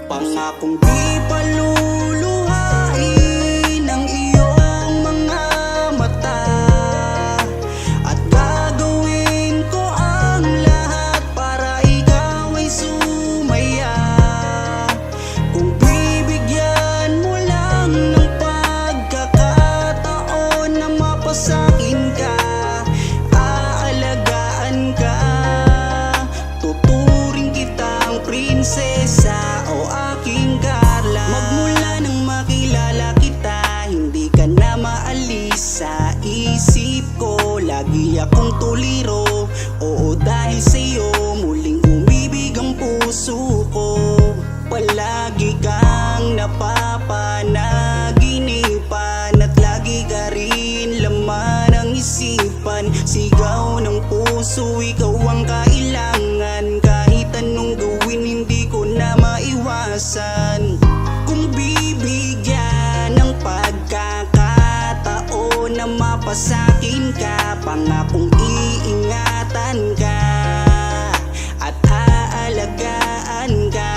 Pangakong di paluluhain ang iyong mga mata, at gagawin ko ang lahat para ikaw ay sumaya. Kung bibigyan mo lang ng pagkakataon na mapasakin ka, aalagaan ka, tuturing kitang prinsesa o aking Carla. Magmula nang makilala kita, hindi ka na maalis sa isip ko. Lagi akong tuliro, oo dahil sa'yo muling umibig ang puso ko. Palagi kang napapanaginipan at lagi ka rin laman ng isipan. Sigaw ng puso, ikaw ang kailangan. Kahit anong gawin, hindi ko na maiwasan. Kung bibigyan ng pagkakataon na mapasakin ka, pangakong iingatan ka at aalagaan ka.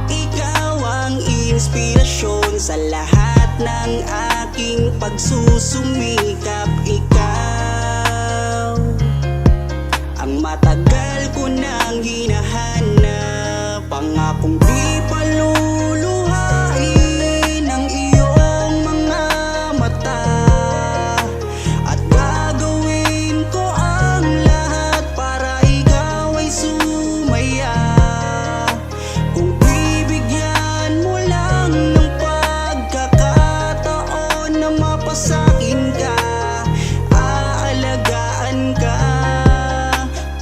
Ikaw ang inspirasyon sa lahat ng aking pagsusumikap. Ikaw ang matagal ko nang hinahanap. Pangakong di paluluhain ang iyong mga mata, at gagawin ko ang lahat para ikaw ay sumaya. Kung bibigyan mo lang ng pagkakataon na mapasakin ka, aalagaan ka,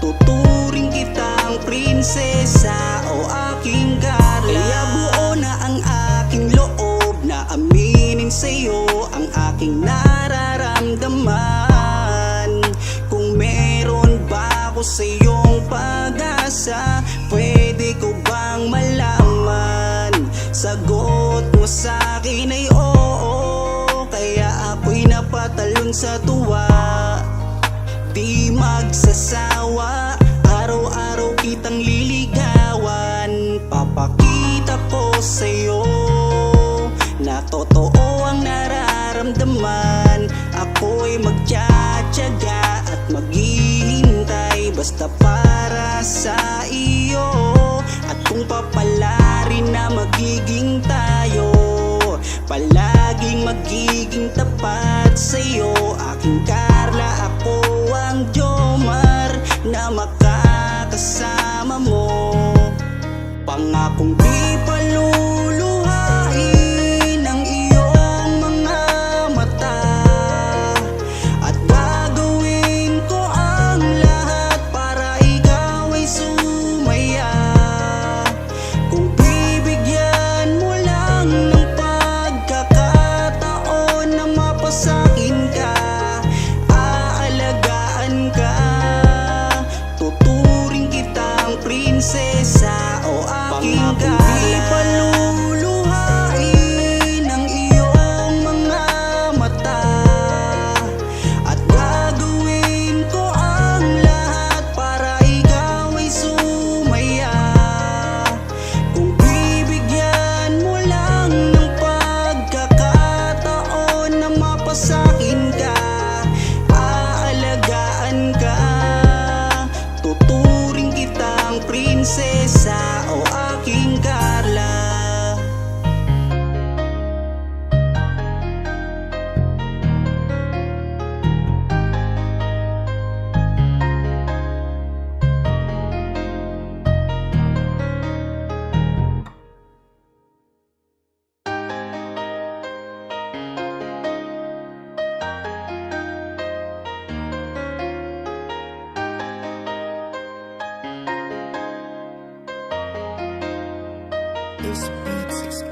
tuturing kitang prinsesa o aking Carla. Kaya buo na ang aking loob na aminin sa'yo ang aking nararamdaman. Kung meron ba ako sa'yong pag-asa, pwede ko bang malaman? Sagot mo sa'kin ay oo, kaya ako'y napatalon sa tuwa. Di magsasawa, araw-araw kitang liligawan. Papakita ko sa'yo na totoo ang nararamdaman. Ako'y magtsatsaga at maghihintay basta para sa iyo. At kung papalarin na magiging tayo, palaging magiging tapat sa'yo, aking Carla. Ako ang Jomar na makakasama mo. Pangakong di paluluhain ang iyong mga mata, at gagawin ko ang lahat para ikaw ay sumaya. Kung bibigyan mo lang ng pagkakataon na mapasakin ka, aalagaan ka, tuturing kitang prinsesa o aking Carla. Di paluluhain ang iyong mga mata, at gagawin ko ang lahat para ikaw ay sumaya. Kung bibigyan mo lang ng pagkakataon na mapasakin ka, aalagaan ka, tuturing kitang prinsesa o aking Carla.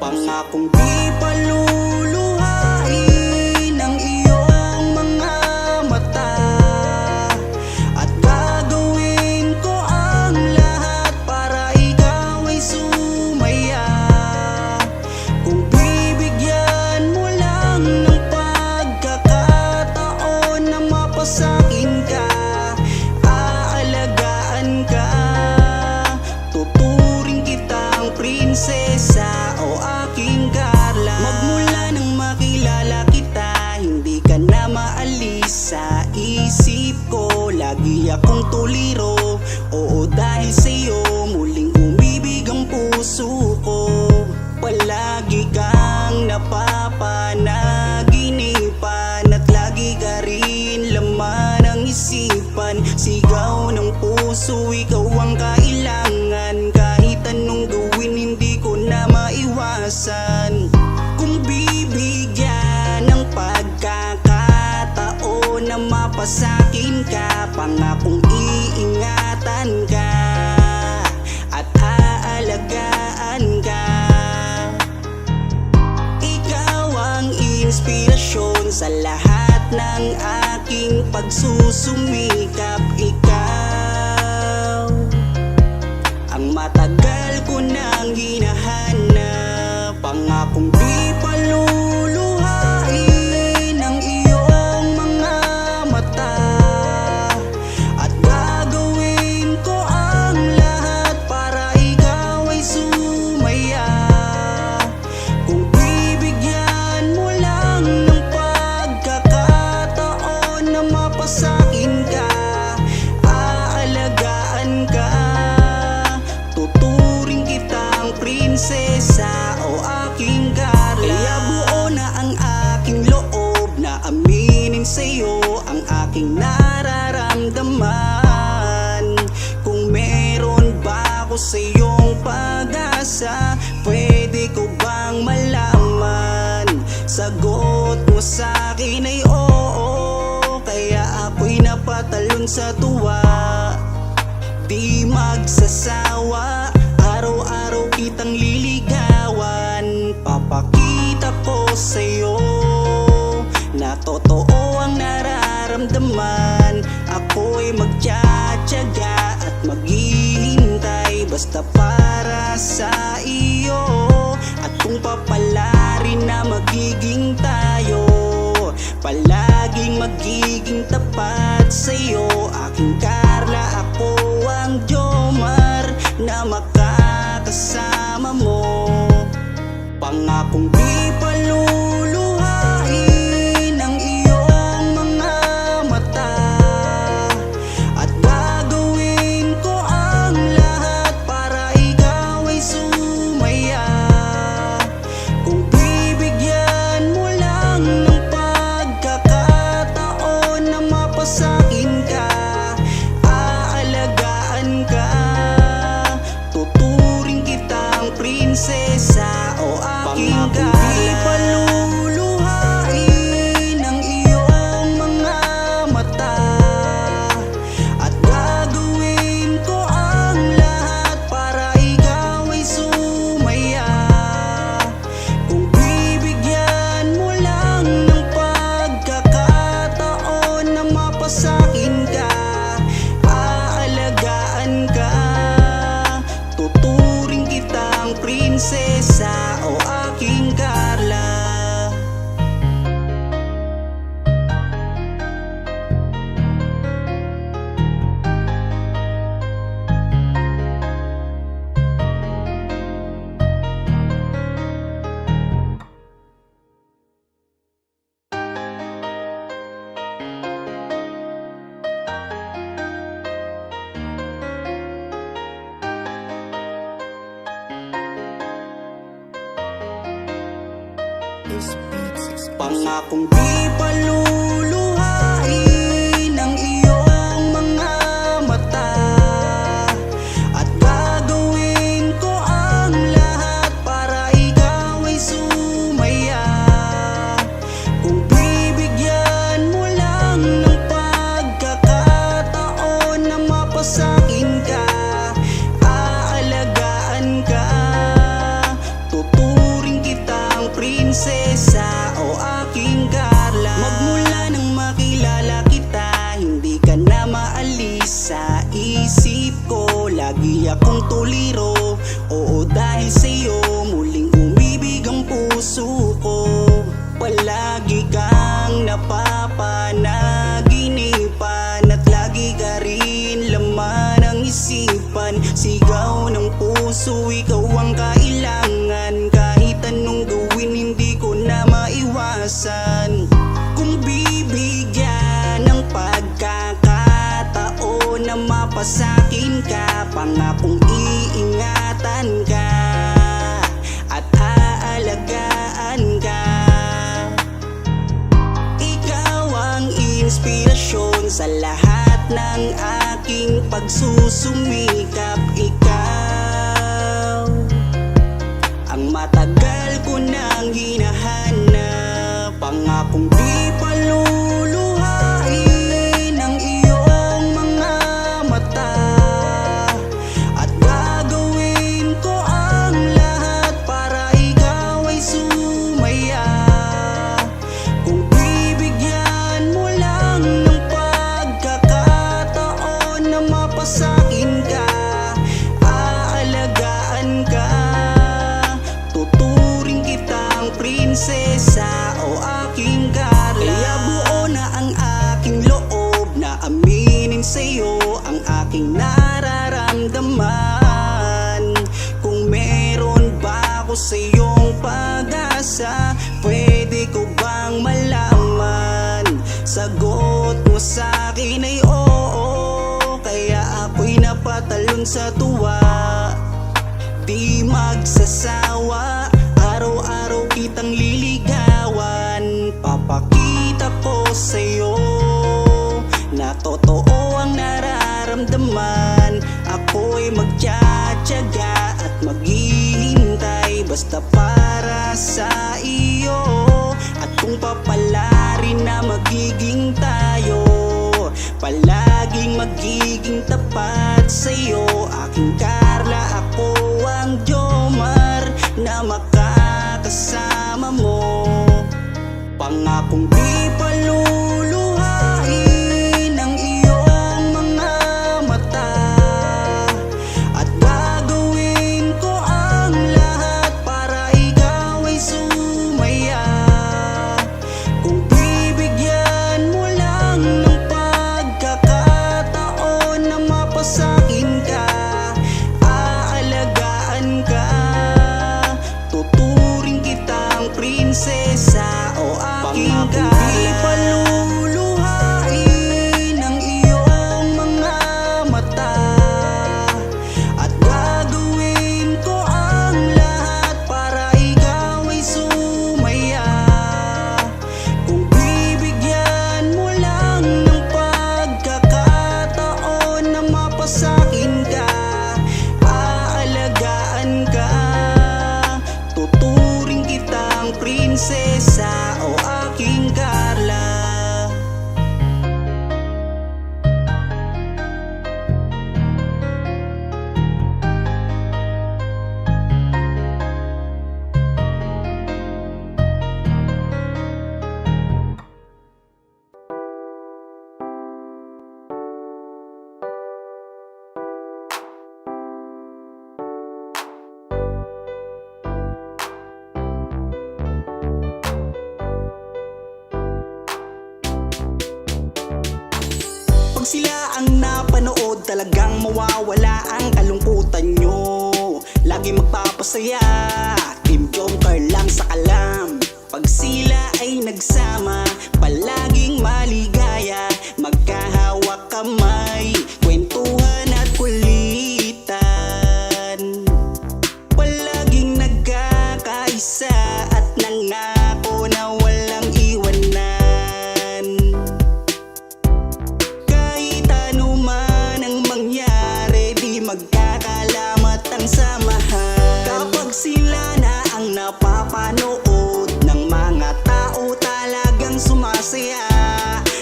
Pangakong di paluluhain ang iyong mga mata, at gagawin ko ang lahat para ikaw ay sumaya. Kung bibigyan mo lang ng pagkakataon na mapasakin ka, aalagaan ka, tuturing kita prinsesa o aking Carla. Magmula nang makilala kita, hindi ka na maalis sa isip ko. Lagi akong tuliro, oo dahil sa'yo muling umibig ang puso ko. Palagi kang napapanaginipan at lagi ka rin laman ng isipan. Sigaw ng puso, ikaw ang kailangan. Kahit anong gawin, hindi ko na maiwasan. Kung bibigyan ng pagkakataon na mapasakin ka, pangakong iingatan ka at aalagaan ka. Ikaw ang inspirasyon sa lahat ng aking pagsusumikap. Ikaw ang matagal ko nang hinahanap, pangakong di paluluhain ang iyong mga mata. At gagawin ko ang lahat para ikaw ay sumaya. Kung bibigyan mo lang ng pagkakataon na mapasakin ka, aalagaan ka. Tuturing kitang prinsesa o aking Carla. Kaya buo na ang aking loob na aminin sa'yo ang aking nararamdaman. Kung meron ba ako sa'yong pag-asa, pwede ko bang malaman? Sagot mo sa'kin ay oo, kaya ako'y napatalon sa tuwa. Di magsasawa, araw-araw kitang liligawan. Papakita ko sa'yo na totoo ang nararamdaman. Ako'y magtsatsaga at maghihintay basta para sa iyo. At kung papalarin na magiging tayo, palaging magiging tapat sa'yo, aking Carla. Ako ang Jomar na makakasama mo, pangakong di paluluhain ang iyong mga mata. At gagawin ko ang lahat para ikaw ay sumaya. Kung bibigyan mo lang ng pagkakataon na mapasakin ka, aalagaan ka. Tuturing kitang prinsesa o aking Carla. Di paluluhain ang iyong mga mata. At gagawin ko ang lahat para ikaw ay sumaya. Kung bibigyan mo lang ng pagkakataon na mapasakin ka, aalagaan ka. Tuturing kitang prinsesa o aking Carla. Pangakong di paluluhain ang iyong mga mata. At gagawin ko ang lahat para ikaw ay sumaya. Kung bibigyan mo lang ng pagkakataon na mapasakin ka, aalagaan ka. Tuturing kitang prinsesa o aking Carla. Magmula nang makilala kita, hindi ka na maalis sa isip ko. Lagi akong tuliro, oo dahil sa'yo muling umibig ang puso ko. Palagi kang napapanaginipan at lagi ka rin laman ng isipan. Sigaw ng puso, ikaw ang kailangan. magsusumikap. Ikaw ang matagal ko nang hinahanap, pangakong di paluluhain ng iyong mga mata. At gagawin ko ang lahat para ikaw ay sumaya. Kung bibigyan mo lang ng pagkakataon na mapasakin ka, aalagaan ka, tuturing kitang prinsesa o aking Carla. Kaya buo na ang aking loob na aminin sa'yo ang aking nararamdaman. Kung meron ba ako sa'yong pag-asa, pwede ko bang malaman? Sagot mo sa'kin ay oo, kaya ako'y napatalon sa tuwa. Di magsasawa, araw-araw kitang liligawan. Papakita ko sa'yo na totoo ang nararamdaman. Ako'y magtsatsaga at maghihintay basta para sa iyo. At kung papalarin na magiging tayo, palaging magiging tapat sa'yo, aking Carla. Ako ang Jomar na makakasama mo, pangakong di paluluhain ng iyong mga mata. At gagawin ko ang lahat para ikaw ay sumaya. Kung bibigyan mo lang ng pagkakataon na mapasakin ka, aalagaan ka, tuturing kitang prinsesa o aking Carla. Di paluluhain ng iyong mga mata. At gagawin ko ang lahat para ikaw ay sumaya. Kung bibigyan mo lang ng pagkakataon na mapasakin ka, aalagaan ka, tuturing kitang prinsesa o aking Carla. Pag sila ang napanood, talagang mawawala ang kalungkutan nyo. Lagi magpapasaya, Team Jomcar lang sa kalam. Pag sila ay nagsama, palaging maligaya, magkahawak kamay, kwentuhan at kulitan. Palaging nagkakaisa at nangako na walang iwanan. Kahit ano man ang mangyari, di magkakalamat ang samahan. Kapag sila na ang napapanood ng mga tao, talagang sumasaya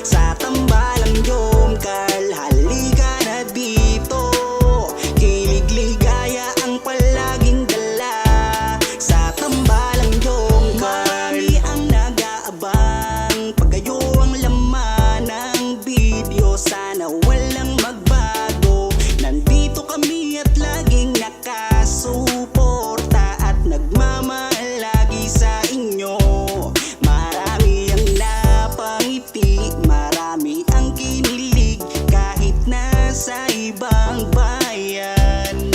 sa tambalang Jomcar. Halika na dito, kilig ligaya ang palaging dala sa tambalang Jomcar. Marami ang nag-aabang pag kayo ang laman ng video. Sana walang magbago, nandito kami at laging nakasuporta at nagmamahal lagi sa inyo. Marami ang napangiti, marami ang kinilig kahit nasa ibang bayan.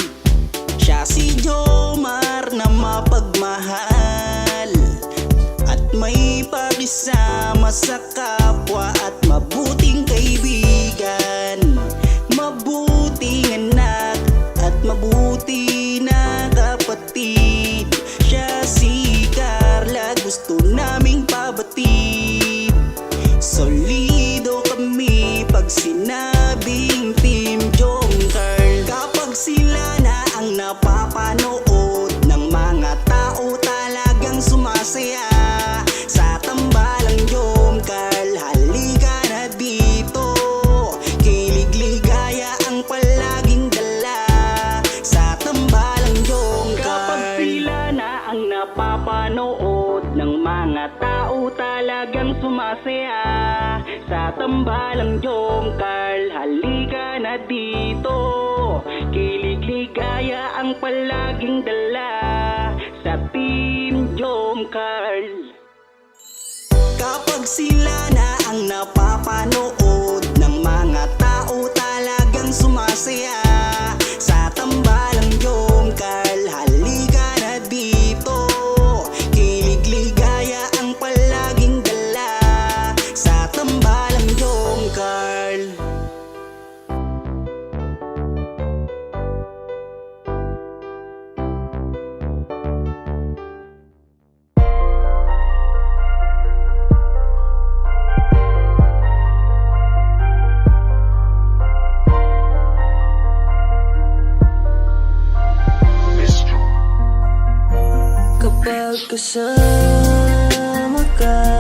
Siya si Jomar na mapagmahal at may pakisama sa kapwa at mabuting kaibigan, mabuting anak at mabuti na kapatid. Siya si Carla, gusto naming pabatid. Solido kami pag sinabing Team Jomcar. mga tao talagang sumasaya sa tambalang Jom Carl. Halika na dito, kilig ligaya ang palaging dala sa Team Jom Carl. Kapag sila na ang napapanood ng mga tao talagang sumasaya sa tambalang Jom Carl. Halika na dito, kilig ligaya ang palaging dala sa tambalang Jom Carl. Kapag kasama ka,